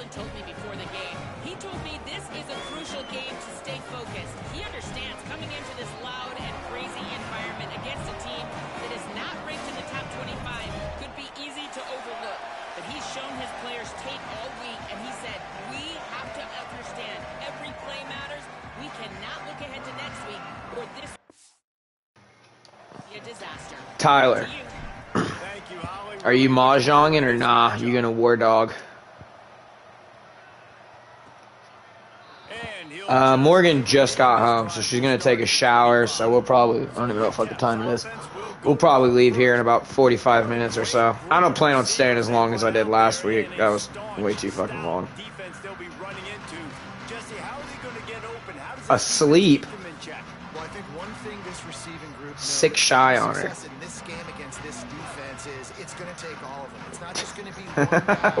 Allen told me before the game. He told me this is a crucial game to stay focused. He understands coming into this loud and crazy environment against a team that is not ranked in the top 25 could be easy to overlook. But he's shown his players tape all week, and he said, we have to understand every play matters. We cannot look ahead to next week, or this will be a disaster. Tyler, are you mahjonging or nah? You gonna war dog? Morgan just got home, so she's gonna take a shower. So we'll probably, I don't even know what the time it is. We'll probably leave here in about 45 minutes or so. I don't plan on staying as long as I did last week. That was way too fucking long. Asleep. 6 shy on her.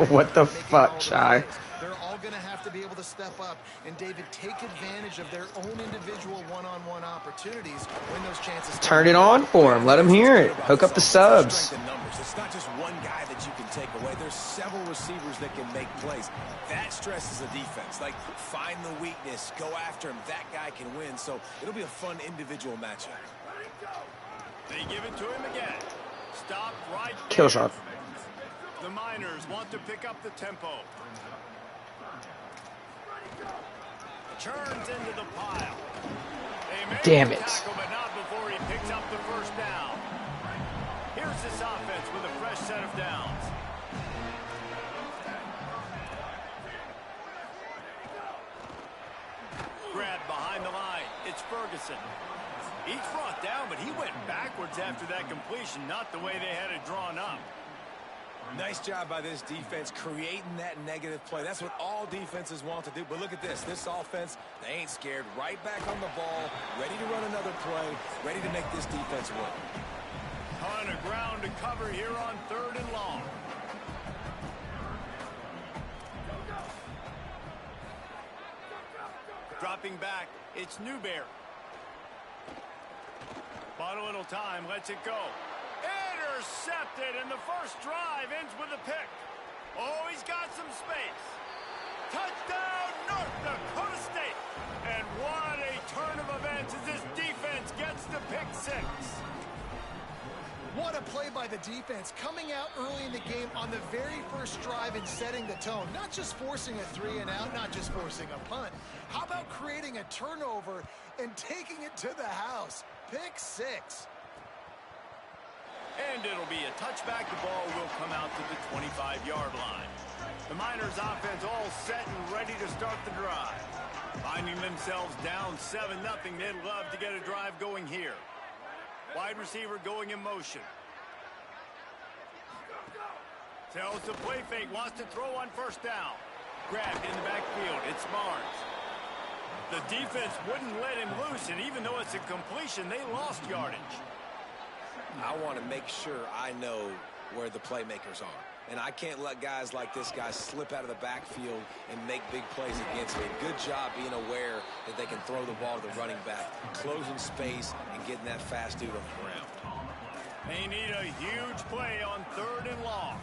What the fuck, Shy? They're all going to have to be able to step up and, David, take advantage of their own individual one-on-one opportunities when those chances. Turn it on for him. Let him hear it. Hook up the subs. It's not just one guy that you can take away. There's several receivers that can make plays. That stresses the defense. Like, find the weakness, go after him. That guy can win. So it'll be a fun individual matchup. They give it to him again. Stop right there. Kill shot. The Miners want to pick up the tempo. Turns into the pile. Damn it. Tackle, but not before he picks up the first down. Here's this offense with a fresh set of downs. Grabbed behind the line. It's Ferguson. He's brought down, but he went backwards after that completion, not the way they had it drawn up. Nice job by this defense creating that negative play. That's what all defenses want to do. But look at this. This offense, they ain't scared. Right back on the ball, ready to run another play, ready to make this defense work. Ton of ground to cover here on 3rd and long. Dropping back, it's Newberry. Bought a little time, lets it go. Intercepted, and the first drive ends with a pick. Oh, he's got some space. Touchdown, North Dakota State. And what a turn of events as this defense gets the pick 6. What a play by the defense, coming out early in the game on the very first drive and setting the tone. Not just forcing a 3-and-out, not just forcing a punt. How about creating a turnover and taking it to the house? Pick 6. And it'll be a touchback. The ball will come out to the 25-yard line. The Miners offense all set and ready to start the drive. Finding themselves down 7-0, they'd love to get a drive going here. Wide receiver going in motion. Tells the play fake, wants to throw on first down. Grabbed in the backfield, it's Barnes. The defense wouldn't let him loose, and even though it's a completion, they lost yardage. I want to make sure I know where the playmakers are. And I can't let guys like this guy slip out of the backfield and make big plays against me. Good job being aware that they can throw the ball to the running back, closing space, and getting that fast dude on the ground. They need a huge play on 3rd and long.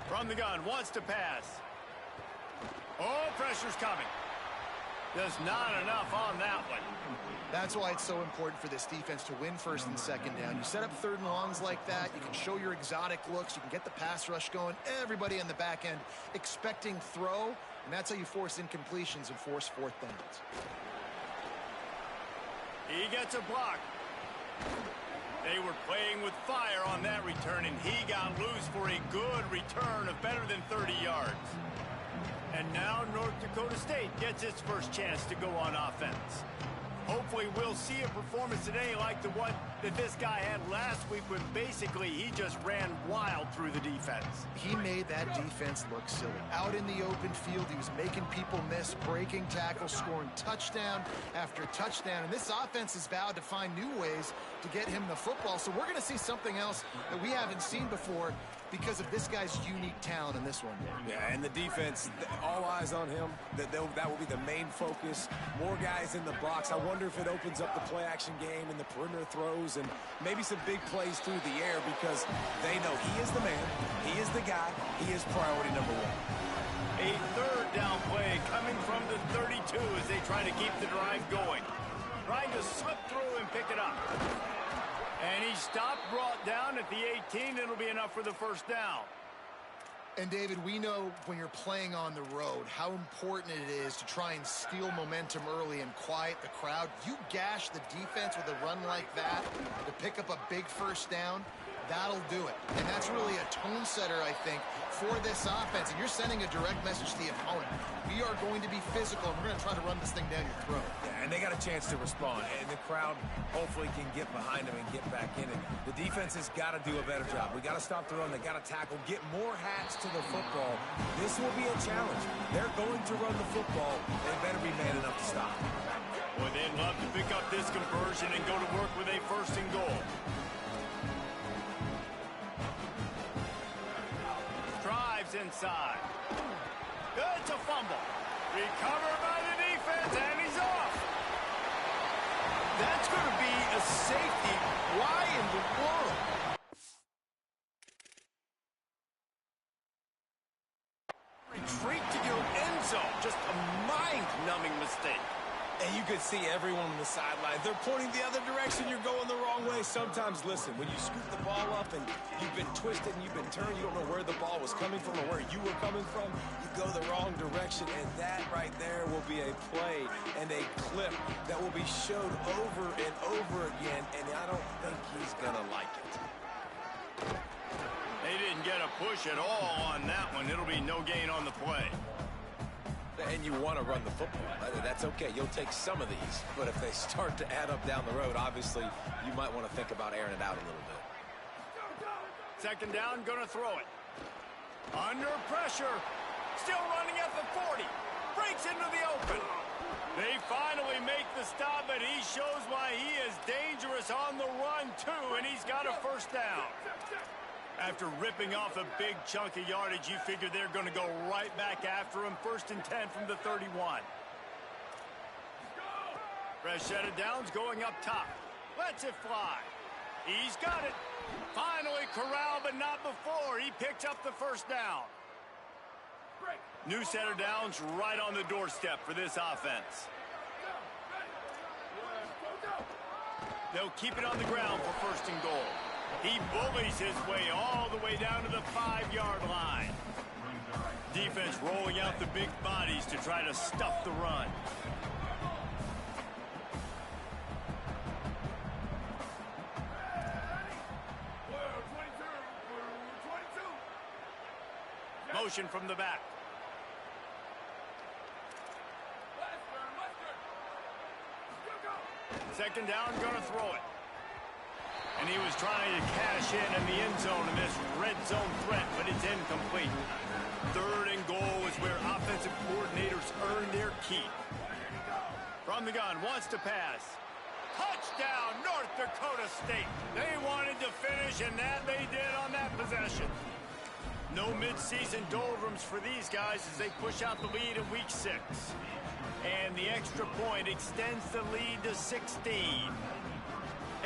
From the gun, wants to pass. Oh, pressure's coming. Just not enough on that one. That's why it's so important for this defense to win 1st and 2nd down. You set up 3rd and longs like that. You can show your exotic looks. You can get the pass rush going. Everybody on the back end expecting throw. And that's how you force incompletions and force 4th downs. He gets a block. They were playing with fire on that return, and he got loose for a good return of better than 30 yards. And now North Dakota State gets its first chance to go on offense. Hopefully we'll see a performance today like the one that this guy had last week when basically he just ran wild through the defense. He made that defense look silly. Out in the open field, he was making people miss, breaking tackles, scoring touchdown after touchdown. And this offense has vowed to find new ways to get him the football. So we're going to see something else that we haven't seen before. because of this guy's unique talent in this one. Yeah, and the defense, all eyes on him. That will be the main focus. More guys in the box. I wonder if it opens up the play-action game and the perimeter throws and maybe some big plays through the air because they know he is the man, he is the guy, he is priority number one. A third down play coming from the 32 as they try to keep the drive going. Trying to slip through and pick it up. And he stopped, brought down at the 18. It'll be enough for the first down. And, David, we know when you're playing on the road how important it is to try and steal momentum early and quiet the crowd. You gash the defense with a run like that to pick up a big first down, that'll do it. And that's really a tone setter, I think, for this offense. And you're sending a direct message to the opponent. We are going to be physical, and we're going to try to run this thing down your throat. Yeah, and they got a chance to respond. And the crowd hopefully can get behind them and get back in it. The defense has got to do a better job. We got to stop the run. They got to tackle, get more hats to the football. This will be a challenge. They're going to run the football. They better be man enough to stop. Boy, they'd love to pick up this conversion and go to work with a first and goal. Drives inside. It's a fumble. Recovered by the defense, and he's off. That's going to be a safety. Why in the world? Retreat to your end zone. Just a mind-numbing mistake. And you could see everyone on the sideline. They're pointing the other direction. You're going the wrong way. Sometimes, listen, when you scoop the ball up and you've been twisted and you've been turned, you don't know where the ball was coming from or where you were coming from, you go the wrong direction. And that right there will be a play and a clip that will be showed over and over again. And I don't think he's going to like it. They didn't get a push at all on that one. It'll be no gain on the play. And you want to run the football. That's okay. You'll take some of these. But if they start to add up down the road, obviously, you might want to think about airing it out a little bit. Second down, going to throw it. Under pressure. Still running at the 40. Breaks into the open. They finally make the stop, but he shows why he is dangerous on the run, too, and he's got a first down. After ripping off a big chunk of yardage, you figure they're going to go right back after him. 1st and 10 from the 31. Fresh set of downs going up top. Lets it fly. He's got it. Finally corralled, but not before. He picked up the first down. New set of downs right on the doorstep for this offense. They'll keep it on the ground for 1st and goal. He bullies his way all the way down to the 5-yard line. Defense rolling out the big bodies to try to stuff the run. Motion from the back. Second down, gonna throw it. And he was trying to cash in the end zone in this red zone threat, but it's incomplete. 3rd and goal is where offensive coordinators earn their keep. From the gun, wants to pass. Touchdown, North Dakota State. They wanted to finish, and that they did on that possession. No midseason doldrums for these guys as they push out the lead in week 6. And the extra point extends the lead to 16.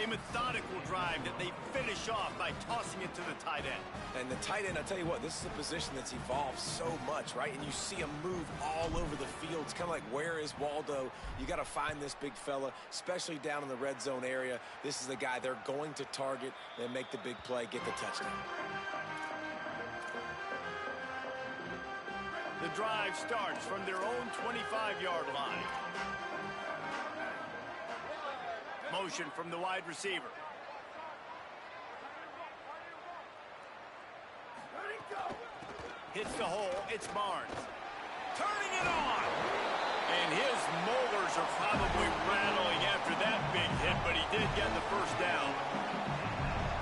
A methodical drive that they finish off by tossing it to the tight end. And the tight end, I tell you what, this is a position that's evolved so much, right? And you see him move all over the field. It's kind of like, where is Waldo? You got to find this big fella, especially down in the red zone area. This is the guy they're going to target and make the big play, get the touchdown. The drive starts from their own 25-yard line. Motion from the wide receiver. Hits the hole. It's Barnes. Turning it on. And his molars are probably rattling after that big hit, but he did get the first down.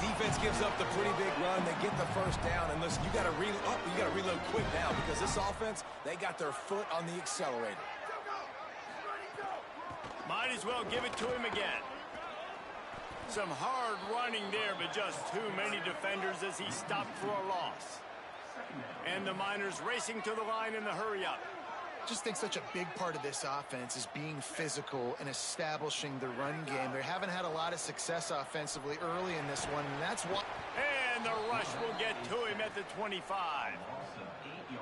Defense gives up the pretty big run. They get the first down. And listen, you got to reload quick now because this offense, they got their foot on the accelerator. Might as well give it to him again. Some hard running there, but just too many defenders as he stopped for a loss. And the Miners racing to the line in the hurry-up. Just think such a big part of this offense is being physical and establishing the run game. They haven't had a lot of success offensively early in this one, and that's why. And the rush will get to him at the 25.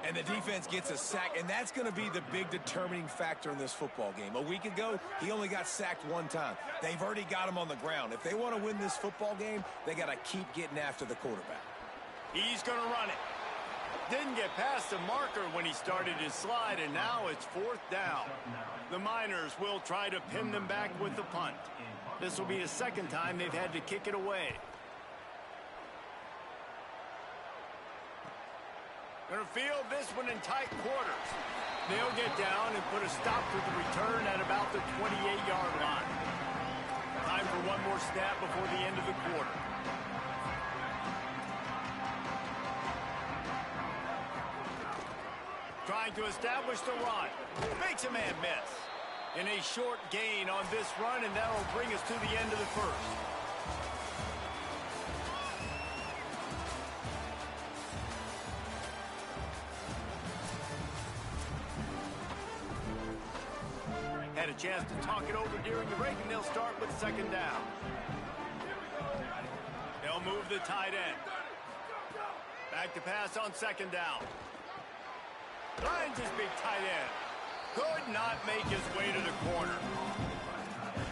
And the defense gets a sack, and that's going to be the big determining factor in this football game. A week ago, he only got sacked one time. They've already got him on the ground. If they want to win this football game, they got to keep getting after the quarterback. He's going to run it. Didn't get past the marker when he started his slide, and now it's 4th down. The Miners will try to pin them back with the punt. This will be the second time they've had to kick it away. Going to field this one in tight quarters. They'll get down and put a stop to the return at about the 28-yard line. Time for one more snap before the end of the quarter. Trying to establish the run. Makes a man miss. And a short gain on this run, and that will bring us to the end of the first. Had a chance to talk it over during the break, and they'll start with 2nd down. They'll move the tight end. Back to pass on 2nd down. Finds his big tight end. Could not make his way to the corner.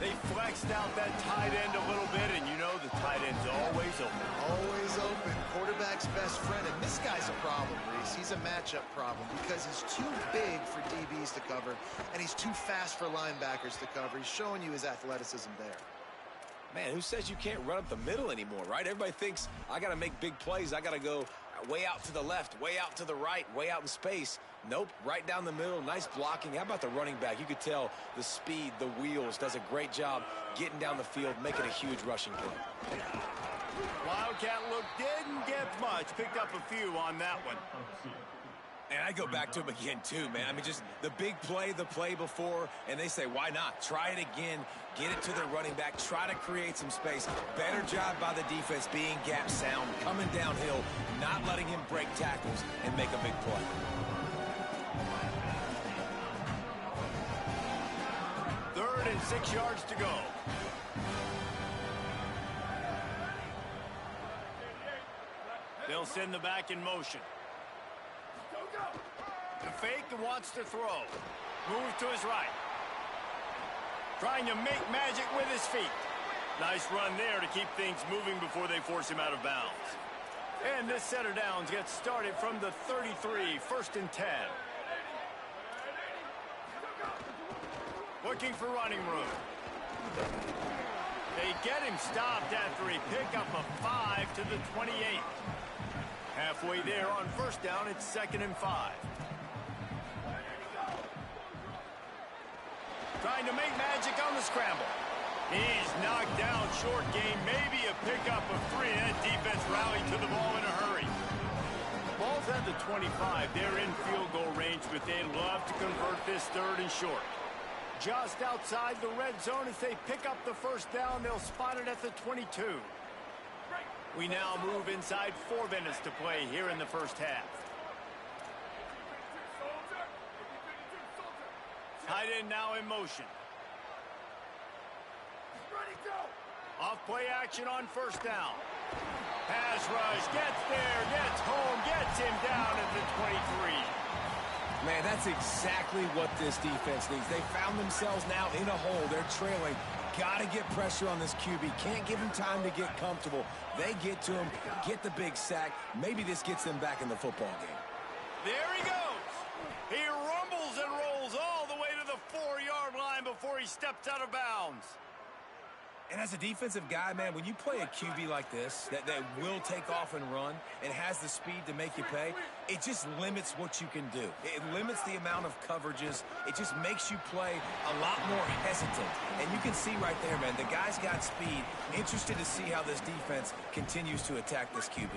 They flexed out that tight end a little bit, and you know the tight end's always open. Always open. Quarterback's best friend. And this guy's a problem, Reese. He's a matchup problem because he's too big for DBs to cover, and he's too fast for linebackers to cover. He's showing you his athleticism there. Man, who says you can't run up the middle anymore, right? Everybody thinks I got to make big plays. I got to go way out to the left, way out to the right, way out in space. Nope, right down the middle. Nice blocking. How about the running back? You could tell the speed, the wheels, does a great job getting down the field, making a huge rushing play. Wildcat look didn't get much. Picked up a few on that one. And I go back to him again, too, man. I mean, just the big play, the play before, and they say, why not? Try it again. Get it to their running back. Try to create some space. Better job by the defense being gap sound, coming downhill, not letting him break tackles and make a big play. Third and 6 yards to go. They'll send the back in motion. The fake wants to throw. Move to his right. Trying to make magic with his feet. Nice run there to keep things moving before they force him out of bounds. And this set of downs gets started from the 33, 1st and 10. Looking for running room. They get him stopped after a pickup of 5 to the 28. Halfway there on 1st down, it's 2nd and 5. Trying to make magic on the scramble. He's knocked down, short game, maybe a pickup of 3. That defense rallied to the ball in a hurry. Ball's at the 25. They're in field goal range, but they'd love to convert this 3rd and short. Just outside the red zone as they pick up the 1st down. They'll spot it at the 22. We now move inside 4 minutes to play here in the 1st half. Tight end now in motion. Off play action on 1st down. Pass rush, gets there, gets home, gets him down at the 23. Man, that's exactly what this defense needs. They found themselves now in a hole. They're trailing. Got to get pressure on this QB. Can't give him time to get comfortable. They get to him, get the big sack. Maybe this gets them back in the football game. There he goes. He rumbles and rolls all the way to the 4-yard line before he steps out of bounds. And as a defensive guy, man, when you play a QB like this that will take off and run and has the speed to make you pay, it just limits what you can do. It limits the amount of coverages. It just makes you play a lot more hesitant. And you can see right there, man, the guy's got speed. Interested to see how this defense continues to attack this QB.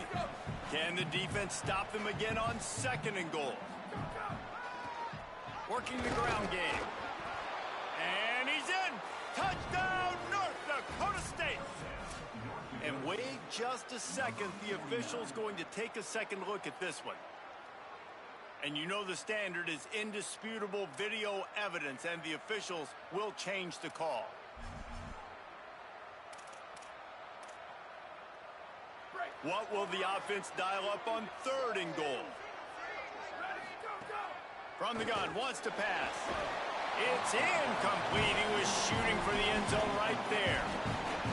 Can the defense stop them again on 2nd and goal? Working the ground game. And he's in. Touchdown, North Dakota State. just a second, the official's going to take a second look at this one. And you know the standard is indisputable video evidence, and the officials will change the call. What will the offense dial up on 3rd and goal? From the gun, wants to pass. It's incomplete. He was shooting for the end zone right there.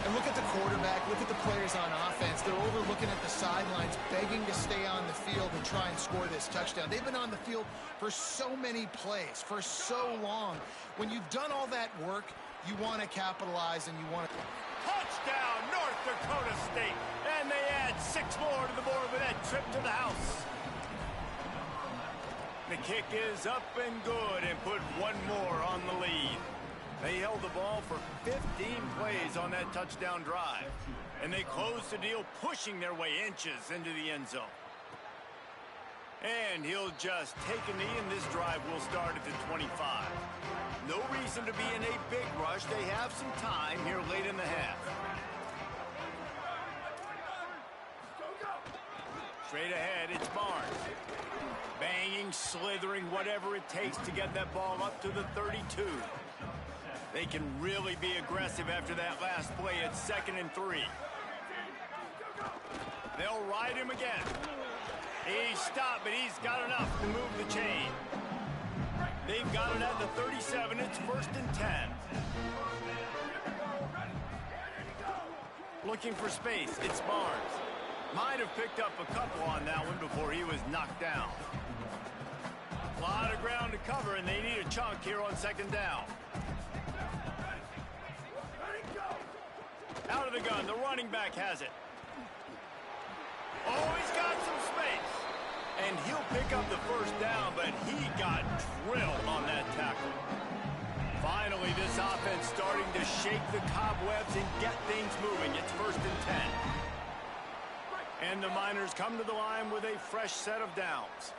And look at the quarterback, look at the players on offense. They're overlooking at the sidelines, begging to stay on the field and try and score this touchdown. They've been on the field for so many plays, for so long. When you've done all that work, you want to capitalize and you want to... Touchdown, North Dakota State. And they add 6 more to the board with that trip to the house. The kick is up and good and put 1 more on the lead. They held the ball for 15 plays on that touchdown drive. And they closed the deal, pushing their way inches into the end zone. And he'll just take a knee, and this drive will start at the 25. No reason to be in a big rush. They have some time here late in the half. Straight ahead, it's Barnes. Banging, slithering, whatever it takes to get that ball up to the 32. They can really be aggressive after that last play at 2nd and 3. They'll ride him again. He's stopped, but he's got enough to move the chain. They've got it at the 37. It's 1st and 10. Looking for space. It's Barnes. Might have picked up a couple on that one before he was knocked down. A lot of ground to cover, and they need a chunk here on 2nd down. Out of the gun, the running back has it. Oh, he's got some space. And he'll pick up the 1st down, but he got drilled on that tackle. Finally, this offense starting to shake the cobwebs and get things moving. It's 1st and 10. And the Miners come to the line with a fresh set of downs.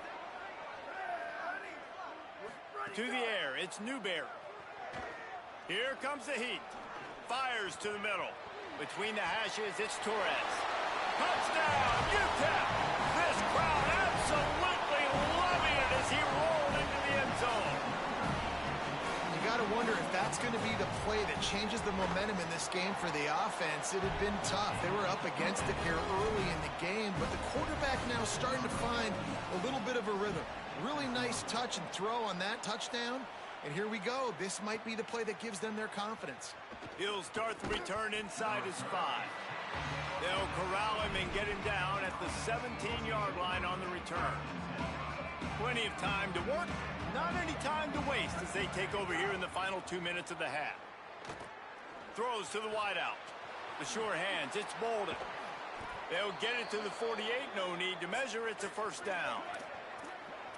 To the air, it's Newberry. Here comes the heat. Fires to the middle. Between the hashes, it's Torres. Touchdown, UTEP! This crowd absolutely loving it as he rolled into the end zone. You got to wonder if that's going to be the play that changes the momentum in this game for the offense. It had been tough. They were up against it here early in the game, but the quarterback now starting to find a little bit of a rhythm. Really nice touch and throw on that touchdown. And here we go. This might be the play that gives them their confidence. He'll start the return inside his 5. They'll corral him and get him down at the 17-yard line on the return. Plenty of time to work, not any time to waste as they take over here in the final 2 minutes of the half. Throws to the wideout. The sure hands, it's Bolden. They'll get it to the 48, no need to measure, it's a 1st down.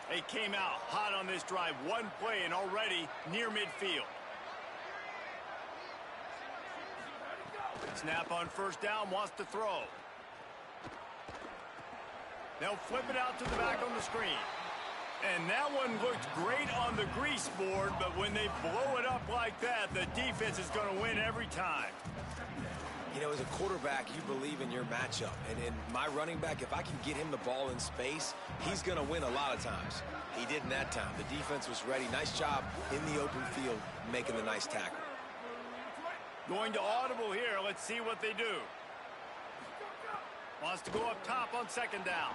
They came out hot on this drive, 1 play and already near midfield. Snap on 1st down, wants to throw. They'll flip it out to the back on the screen. And that one looked great on the grease board, but when they blow it up like that, the defense is going to win every time. You know, as a quarterback, you believe in your matchup. And in my running back, if I can get him the ball in space, he's going to win a lot of times. He did in that time. The defense was ready. Nice job in the open field making the nice tackle. Going to audible here. Let's see what they do. Wants to go up top on 2nd down.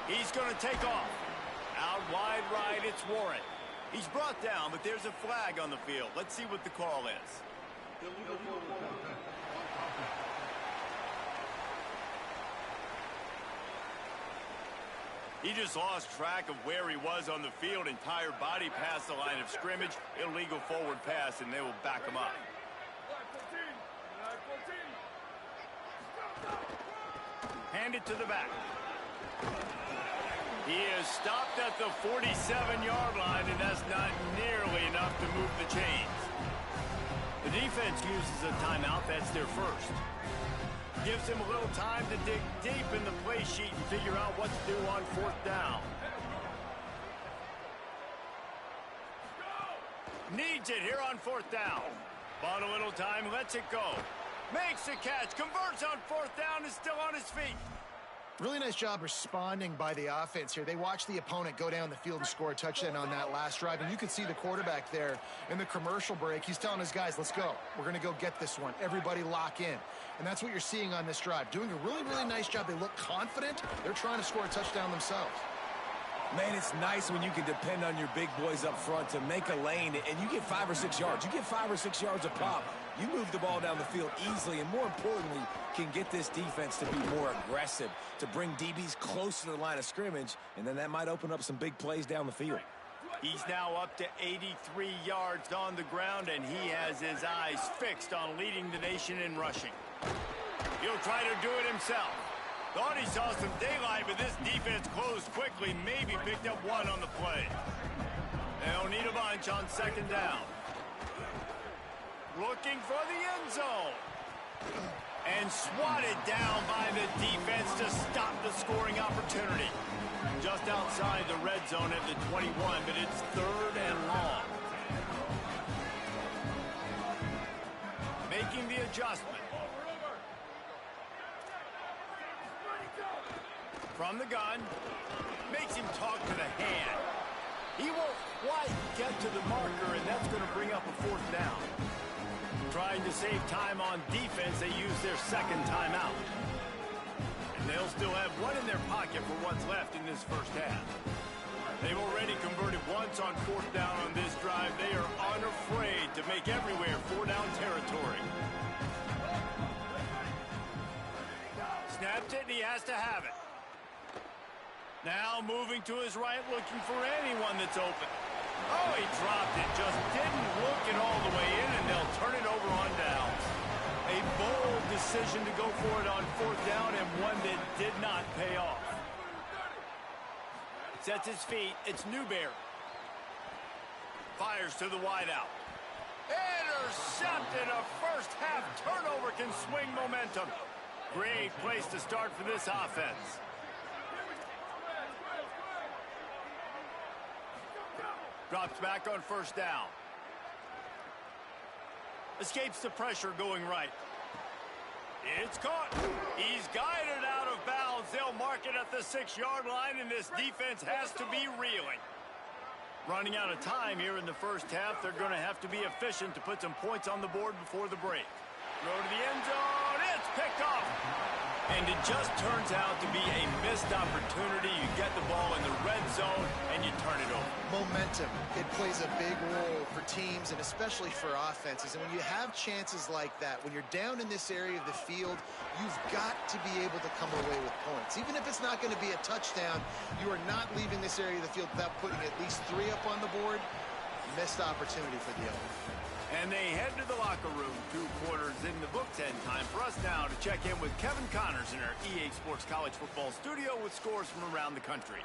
He's going to take off. Out wide right, it's Warren. He's brought down, but there's a flag on the field. Let's see what the call is. He just lost track of where he was on the field. Entire body past the line of scrimmage. Illegal forward pass, and they will back him up. Hand it to the back. He is stopped at the 47-yard line, and that's not nearly enough to move the chains. The defense uses a timeout. That's their 1st. Gives him a little time to dig deep in the play sheet and figure out what to do on 4th down. Needs it here on 4th down. Bought a little time, lets it go. Makes the catch, converts on 4th down, is still on his feet. Really nice job responding by the offense here. They watched the opponent go down the field and score a touchdown on that last drive, and you could see the quarterback there in the commercial break. He's telling his guys, let's go. We're going to go get this one. Everybody lock in. And that's what you're seeing on this drive. Doing a really, really nice job. They look confident. They're trying to score a touchdown themselves. Man, it's nice when you can depend on your big boys up front to make a lane, and you get 5 or 6 yards. You get 5 or 6 yards a pop. You move the ball down the field easily, and more importantly, can get this defense to be more aggressive, to bring DBs close to the line of scrimmage, and then that might open up some big plays down the field. He's now up to 83 yards on the ground, and he has his eyes fixed on leading the nation in rushing. He'll try to do it himself. Thought he saw some daylight, but this defense closed quickly, maybe picked up 1 on the play. They'll need a bunch on 2nd down. Looking for the end zone. And swatted down by the defense to stop the scoring opportunity. Just outside the red zone at the 21, but it's 3rd and long. Making the adjustment. From the gun, makes him talk to the hand. He won't quite get to the marker, and that's going to bring up a 4th down. Trying to save time on defense, they use their 2nd timeout. And they'll still have 1 in their pocket for what's left in this first half. They've already converted once on 4th down on this drive. They are unafraid to make everywhere 4-down territory. Snaps it, and he has to have it. Now moving to his right, looking for anyone that's open. Oh, he dropped it. Just didn't look it all the way in, and they'll turn it over on downs. A bold decision to go for it on 4th down, and one that did not pay off. Sets his feet. It's Newberry. Fires to the wideout. Intercepted. A first-half turnover can swing momentum. Great place to start for this offense. Drops back on 1st down. Escapes the pressure going right. It's caught. He's guided out of bounds. They'll mark it at the 6-yard line, and this defense has to be reeling. Running out of time here in the first half. They're going to have to be efficient to put some points on the board before the break. Throw to the end zone. It's picked off. And it just turns out to be a missed opportunity. You get the ball in the red zone, and you turn it over. Momentum. It plays a big role for teams and especially for offenses. And when you have chances like that, when you're down in this area of the field, you've got to be able to come away with points. Even if it's not going to be a touchdown, you are not leaving this area of the field without putting at least 3 up on the board. Missed opportunity for the others. And they head to the locker room. 2 quarters in the books, and time for us now to check in with Kevin Connors in our EA Sports College Football studio with scores from around the country.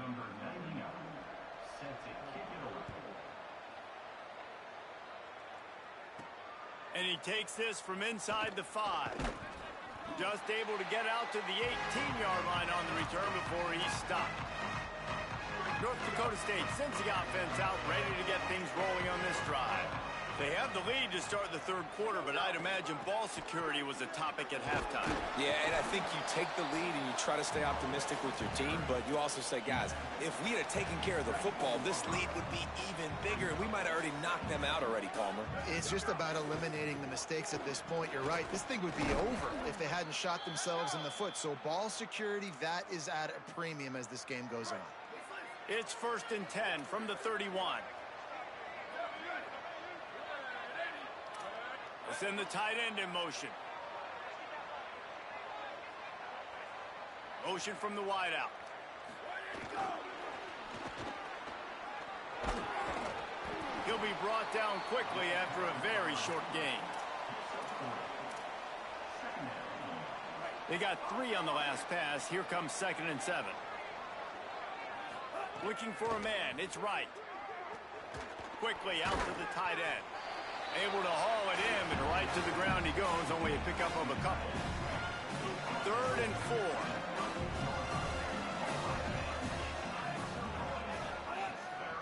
Number 99, set to kick it over. And he takes this from inside the 5. Just able to get out to the 18-yard line on the return before he's stopped. North Dakota State sends the offense out, ready to get things rolling on this drive. They have the lead to start the 3rd quarter, but I'd imagine ball security was a topic at halftime. Yeah, and I think you take the lead and you try to stay optimistic with your team, but you also say, guys, if we had taken care of the football, this lead would be even bigger. We might have already knocked them out already, Palmer. It's just about eliminating the mistakes at this point. You're right. This thing would be over if they hadn't shot themselves in the foot. So ball security, that is at a premium as this game goes on. It's 1st and 10 from the 31. They'll send the tight end in motion. Motion from the wideout. He'll be brought down quickly after a very short gain. They got 3 on the last pass. Here comes 2nd and 7. Looking for a man. It's right. Quickly out to the tight end. Able to haul it in, but right to the ground he goes. Only a pickup of a couple. 3rd and 4.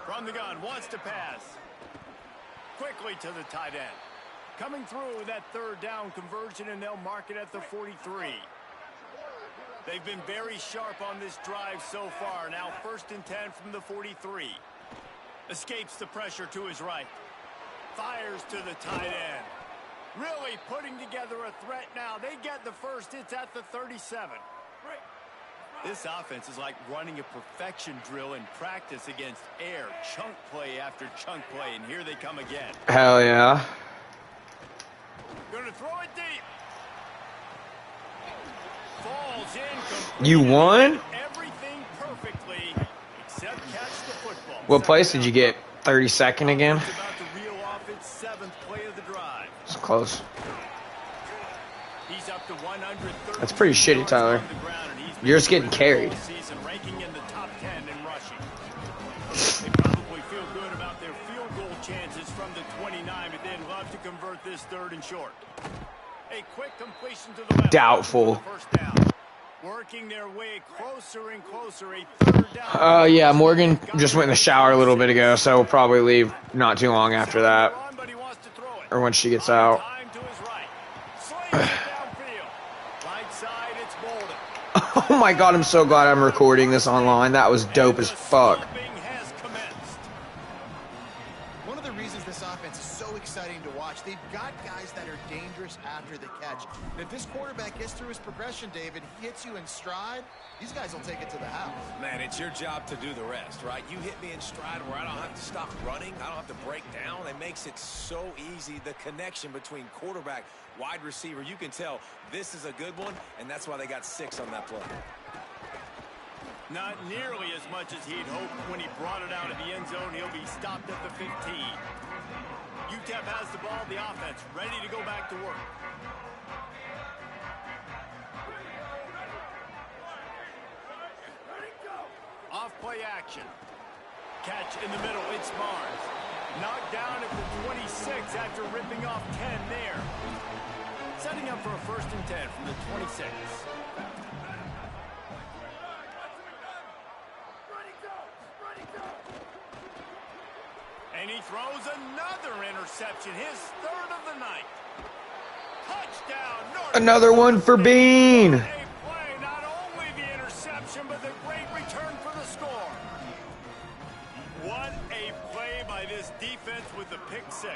From the gun, wants to pass. Quickly to the tight end. Coming through that 3rd down conversion, and they'll mark it at the 43. They've been very sharp on this drive so far. Now 1st and 10 from the 43. Escapes the pressure to his right. Fires to the tight end. Really putting together a threat now. They get the first. It's at the 37. This offense is like running a perfection drill in practice against air. Chunk play after chunk play, and here they come again. Hell yeah. Gonna throw it deep. Falls in. You won? Everything perfectly except catch the football. What place did you get? 32nd again? About to reel off its 7th play of the drive. It's close. He's up to 130. That's pretty shitty, Tyler. You're just getting carried. Season ranking in the top 10 in rushing. They probably feel good about their field goal chances from the 29, but they'd love to convert this 3rd and short. A quick completion to the left. Doubtful. First down. Working their way closer and closer. A 3rd down. Yeah, Morgan just went in the shower a little bit ago, so we'll probably leave not too long after that. Or when she gets out. Time to his right. Slings it downfield. Right side, it's Bolden. Oh my god, I'm so glad I'm recording this online. That was dope as fuck. One of the reasons this offense is so exciting to watch, they've got guys that are dangerous after the catch. And if this quarterback gets through his progression, David, hits you in stride, these guys will take it to the house. Man, it's your job to do the rest, right? You hit me in stride where I don't have to stop running. I don't have to break down. It makes it so easy, the connection between quarterback, wide receiver. You can tell this is a good one, and that's why they got 6 on that play. Not nearly as much as he'd hoped when he brought it out of the end zone. He'll be stopped at the 15. UTEP has the ball, the offense ready to go back to work. Off play action. Catch in the middle, it's Barnes. Knocked down at the 26 after ripping off 10 there. Setting up for a 1st and 10 from the 26. And he throws another interception, his 3rd of the night. Touchdown, North. Another one for Bean. A play, not only the interception, but the great return for the score. What a play by this defense with the pick 6.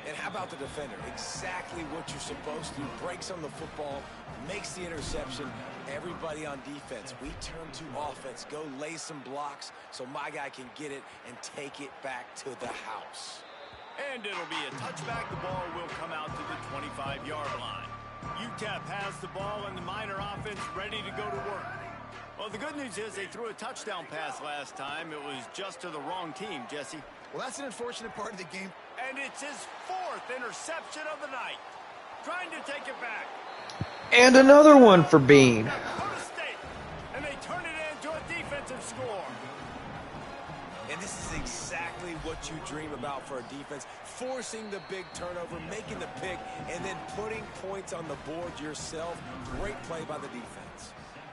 And how about the defender? Exactly what you're supposed to do. Breaks on the football, makes the interception. Everybody on defense, we turn to offense. Go lay some blocks so my guy can get it and take it back to the house. And it'll be a touchback. The ball will come out to the 25-yard line. UTEP has the ball and the Miner offense ready to go to work. Well, the good news is they threw a touchdown pass last time. It was just to the wrong team, Jesse. Well, that's an unfortunate part of the game. And it's his 4th interception of the night. Trying to take it back. And another one for Bean. Dakota State. And they turn it into a defensive score. And this is exactly what you dream about for a defense. Forcing the big turnover, making the pick, and then putting points on the board yourself. Great play by the defense.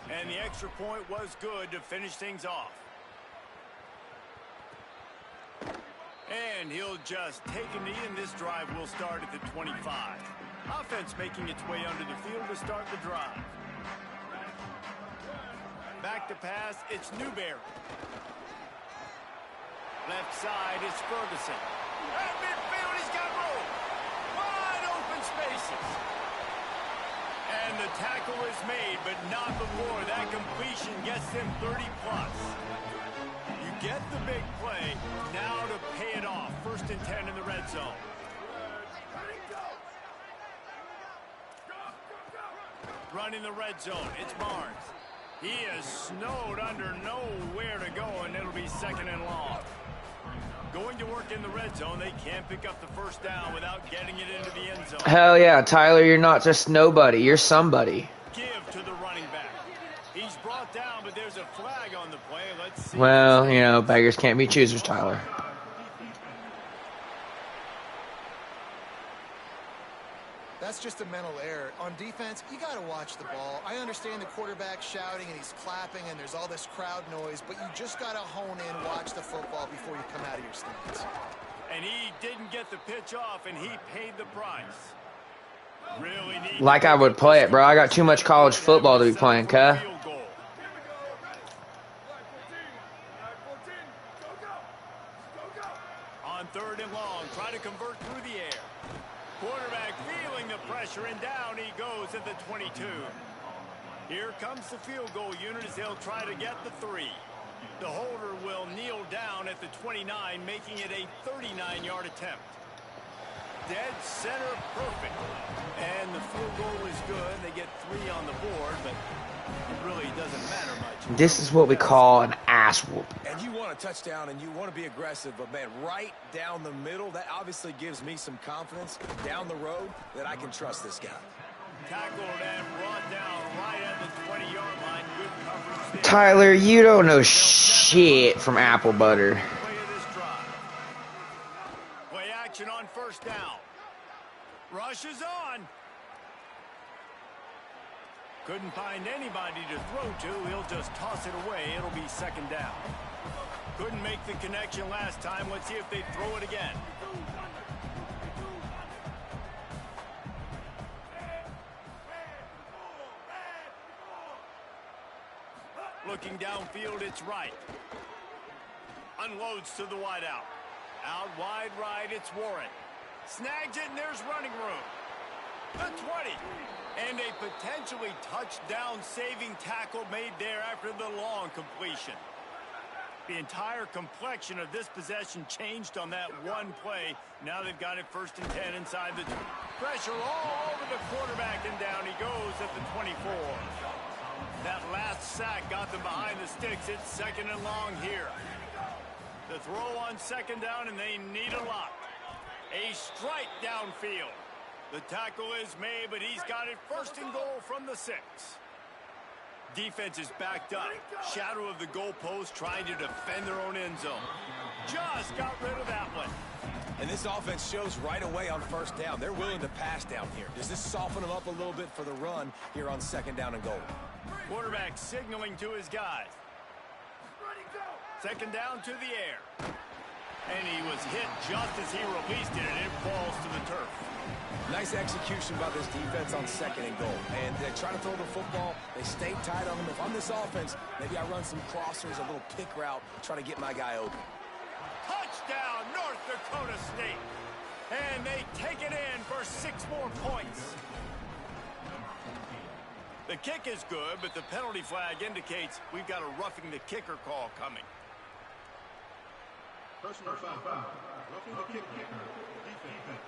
And the extra point was good to finish things off. And he'll just take a knee, and this drive will start at the 25. Offense making its way under the field to start the drive. Back to pass, it's Newberry. Left side, it's Ferguson. At midfield, he's got room. Wide open spaces. And the tackle is made, but not before that completion gets them 30+. You get the big play, now to pay it off. 1st and 10 in the red zone. Running the red zone. It's Barnes. He is snowed under, nowhere to go, and it'll be 2nd and long. Going to work in the red zone. They can't pick up the first down without getting it into the end zone. Hell yeah, Tyler, you're not just nobody. You're somebody. Give to the running back. He's brought down, but there's a flag on the play. Let's see. Well, you know, beggars can't be choosers, Tyler. That's just a mental error. On defense, you got to watch the ball. I understand the quarterback shouting and he's clapping and there's all this crowd noise, but you just got to hone in, watch the football before you come out of your stance. And he didn't get the pitch off, and he paid the price. Really need Like I would play it, bro. I got too much college football to be playing, cuh. On 3rd and long, try to convert through the air. Quarterback feeling the pressure, and down he goes at the 22. Here comes the field goal unit as they'll try to get the 3. The holder will kneel down at the 29, making it a 39-yard attempt. Dead center perfect. And the field goal is good. They get 3 on the board, but it really doesn't matter much. This is what we call an ass whoop. And you want a touchdown and you want to be aggressive, but man, right down the middle, that obviously gives me some confidence down the road that I can trust this guy. Tackled and brought down right at the 20-yard line. Good coverage there. Tyler, you don't know shit from apple butter. Play of this drive. Play action on 1st down. Rush is on. Couldn't find anybody to throw to. He'll just toss it away. It'll be 2nd down. Couldn't make the connection last time. Let's see if they throw it again. Looking downfield, it's right. Unloads to the wideout. Out wide right, it's Warren. Snags it, and there's running room. The 20. And a potentially touchdown-saving tackle made there after the long completion. The entire complexion of this possession changed on that one play. Now they've got it 1st and 10 inside the pressure all over the quarterback, and down he goes at the 24. That last sack got them behind the sticks. It's 2nd and long here. The throw on 2nd down, and they need a lot. A strike downfield. The tackle is made, but he's got it 1st and goal from the 6. Defense is backed up. Shadow of the goalpost trying to defend their own end zone. Just got rid of that one. And this offense shows right away on 1st down. They're willing to pass down here. Does this soften them up a little bit for the run here on 2nd down and goal? Quarterback signaling to his guys. 2nd down to the air. And he was hit just as he released it, and it falls to the turf. Nice execution by this defense on 2nd and goal. And they try to throw the football. They stay tight on them. If I'm this offense, maybe I run some crossers, a little pick route, try to get my guy open. Touchdown, North Dakota State. And they take it in for 6 more points. The kick is good, but the penalty flag indicates we've got a roughing the kicker call coming. Personal foul. Roughing the kicker. Defense.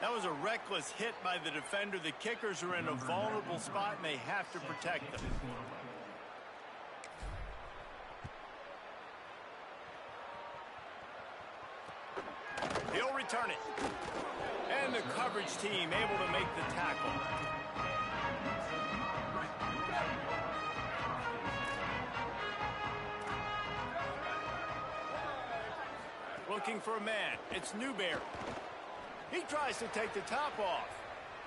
That was a reckless hit by the defender. The kickers are in a vulnerable spot, and they have to protect them. He'll return it. And the coverage team able to make the tackle. Looking for a man. It's Newberry. He tries to take the top off.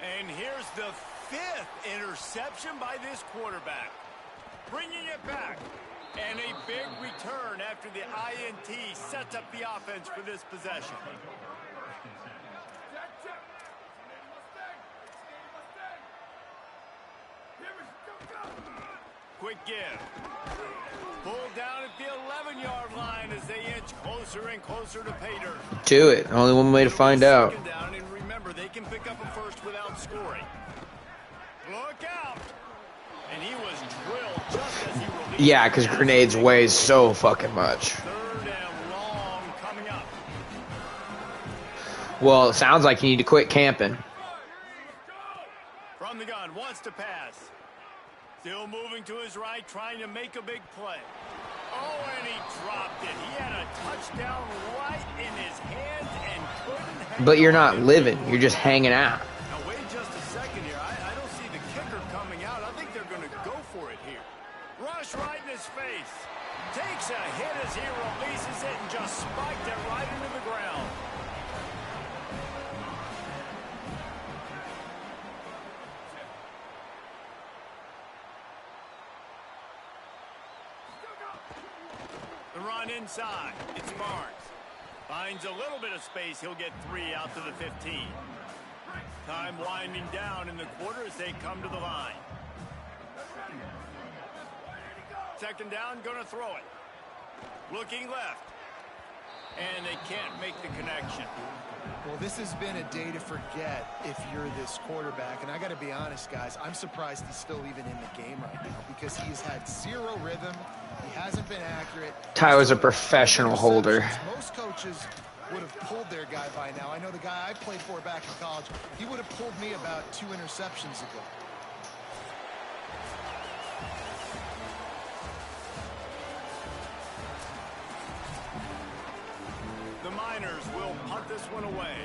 And here's the 5th interception by this quarterback. Bringing it back. And a big return after the INT sets up the offense for this possession. Quick give. Pulled down at the 11-yard line as they inch closer and closer to pay dirt. Do it. Only one way to find out. Down, and remember, they can pick up a first without scoring. Look out! And he was drilled just as he released. Yeah, because grenades weigh so fucking much. 3rd and long coming up. Well, it sounds like you need to quit camping. From the gun, wants to pass. Still moving to his right, trying to make a big play. Oh, and he dropped it. He had a touchdown right in his hands and couldn't hang But you're not on. living. You're just hanging out. Now, wait just a second here. I don't see the kicker coming out. I think they're going to go for it here. Rush right in his face. Takes a hit as he releases it and just spiked it right into the ground. The run inside. It's Barnes. Finds a little bit of space. He'll get 3 out to the 15. Time winding down in the quarter as they come to the line. Second down, going to throw it. Looking left. And they can't make the connection. Well, this has been a day to forget if you're this quarterback. And I got to be honest, guys, I'm surprised he's still even in the game right now because he's had 0 rhythm. He hasn't been accurate. Tyler's a professional holder. Most coaches would have pulled their guy by now. I know the guy I played for back in college, he would have pulled me about 2 interceptions ago. The Miners will punt this one away.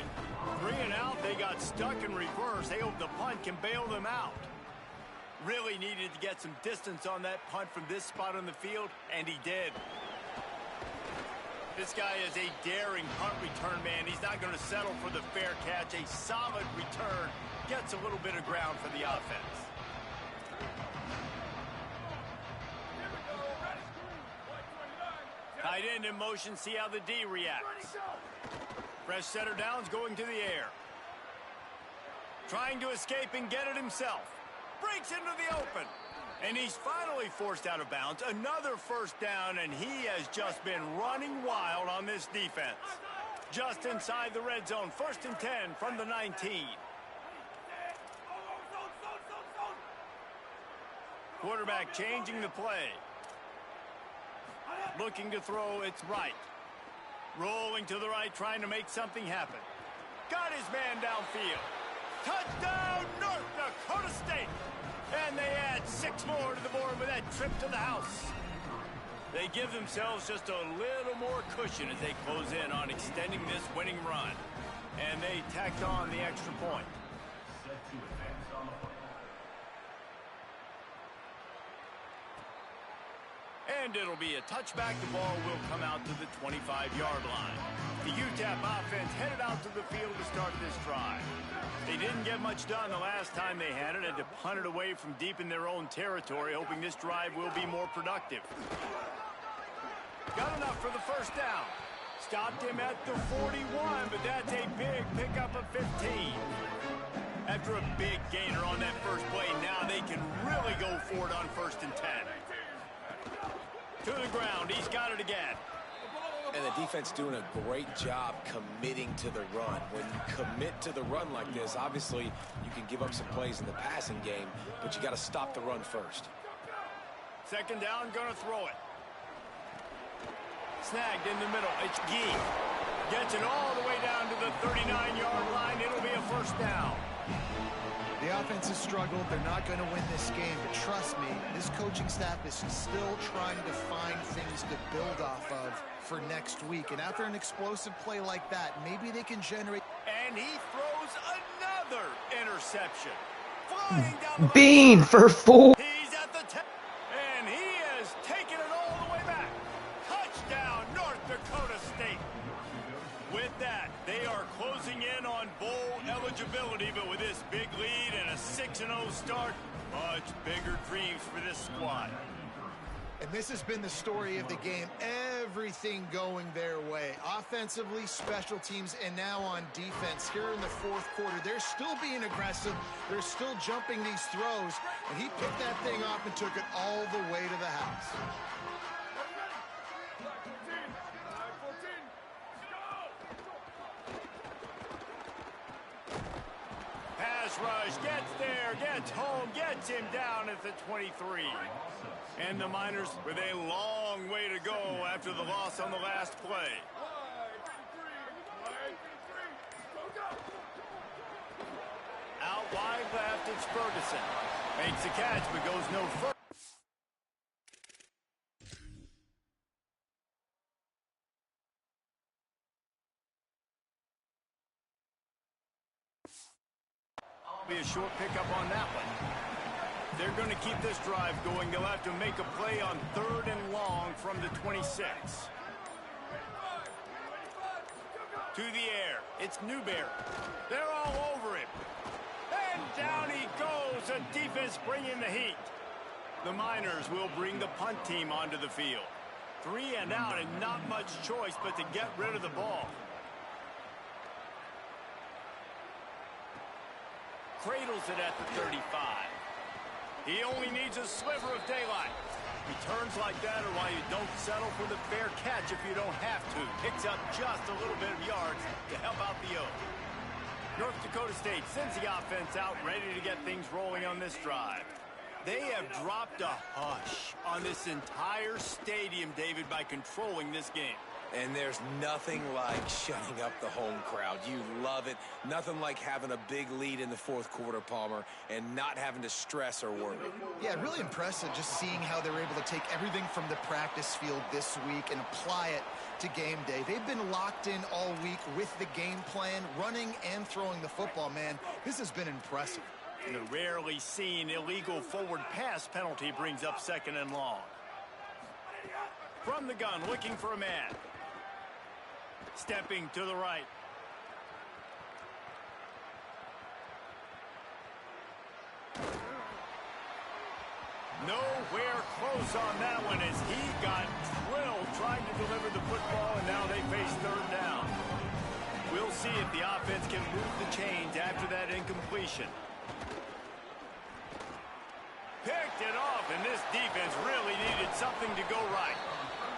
3 and out, they got stuck in reverse. They hope the punt can bail them out. Really needed to get some distance on that punt from this spot on the field, and he did. This guy is a daring punt return man. He's not going to settle for the fair catch. A solid return gets a little bit of ground for the offense. Tight end in motion, see how the D reacts. Fresh setter downs going to the air. Trying to escape and get it himself. Breaks into the open. And he's finally forced out of bounds. Another first down, and he has just been running wild on this defense. Just inside the red zone. 1st and 10 from the 19. Quarterback changing the play. Looking to throw, it's right. Rolling to the right, trying to make something happen. Got his man downfield. Touchdown, North Dakota State. And they add 6 more to the board with that trip to the house. They give themselves just a little more cushion as they close in on extending this winning run. And they tacked on the extra point. Set to advance on the football. And it'll be a touchback. The ball will come out to the 25-yard line. The UTEP offense headed out to the field to start this drive. They didn't get much done the last time they had it, and to punt it away from deep in their own territory, hoping this drive will be more productive. Got enough for the first down. Stopped him at the 41, but that's a big pickup of 15. After a big gainer on that first play, now they can really go for it on 1st and 10. To the ground, he's got it again. And the defense doing a great job committing to the run. When you commit to the run like this, obviously you can give up some plays in the passing game, but you got to stop the run first. Second down, gonna throw it. Snagged in the middle. It's Gee. Gets it all the way down to the 39-yard line. It'll be a first down. The offense has struggled. They're not going to win this game. But trust me, this coaching staff is still trying to find things to build off of for next week. And after an explosive play like that, maybe they can generate. And he throws another interception. Flying down the Bean for 4. He's at the 10. And he has taken it all the way back. Touchdown, North Dakota State. With that, they are closing in on bowl eligibility, but with this big lead and a 6-0 start, much bigger dreams for this squad. And this has been the story of the game. Everything going their way. Offensively, special teams, and now on defense. Here in the 4th quarter, they're still being aggressive. They're still jumping these throws. And he picked that thing off and took it all the way to the house. Pass rush, gets there, gets home, gets him down at the 23. And the Miners with a long way to go after the loss on the last play. Out wide left, it's Ferguson. Makes the catch, but goes no further. Be a short pickup on that one. They're going to keep this drive going. They'll have to make a play on 3rd and long from the 26. To the air. It's Newberry. They're all over him. And down he goes. The defense bringing the heat. The Miners will bring the punt team onto the field. 3 and out and not much choice but to get rid of the ball. Cradles it at the 35. He only needs a sliver of daylight. Returns like that are why you don't settle for the fair catch if you don't have to. Picks up just a little bit of yards to help out the O. North Dakota State sends the offense out, ready to get things rolling on this drive. They have dropped a hush on this entire stadium, David, by controlling this game. And there's nothing like shutting up the home crowd. You love it. Nothing like having a big lead in the 4th quarter, Palmer, and not having to stress or worry. Yeah, really impressive just seeing how they were able to take everything from the practice field this week and apply it to game day. They've been locked in all week with the game plan, running and throwing the football, man. This has been impressive. And a rarely seen illegal forward pass penalty brings up 2nd and long. From the gun, looking for a man. Stepping to the right. Nowhere close on that one as he got drilled trying to deliver the football, and now they face 3rd down. We'll see if the offense can move the chains after that incompletion. Picked it off, and this defense really needed something to go right.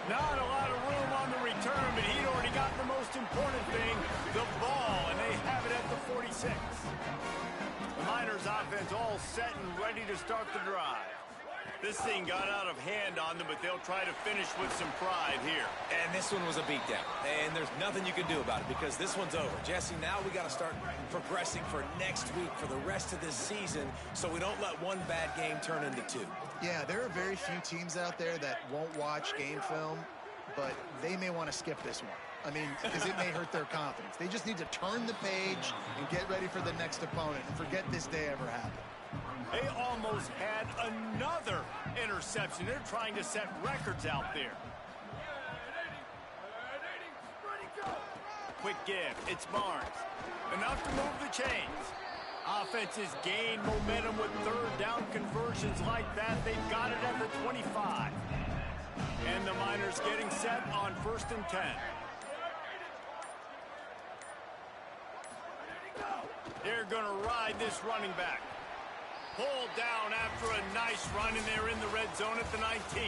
Not a lot of room on the return, but he'd already got the most important thing, the ball, and they have it at the 46. The Miners offense all set and ready to start the drive. This thing got out of hand on them, but they'll try to finish with some pride here. And this one was a beatdown, and there's nothing you can do about it because this one's over. Jesse, now we got to start progressing for next week, for the rest of this season, so we don't let one bad game turn into 2. Yeah, there are very few teams out there that won't watch game film, but they may want to skip this one. I mean, because it may hurt their confidence. They just need to turn the page and get ready for the next opponent and forget this day ever happened. They almost had another interception. They're trying to set records out there. Quick give. It's Barnes. Enough to move the chains. Offenses gain momentum with 3rd down conversions like that. They've got it at the 25. And the Miners getting set on 1st and 10. They're going to ride this running back. Pulled down after a nice run, and they're in the red zone at the 19.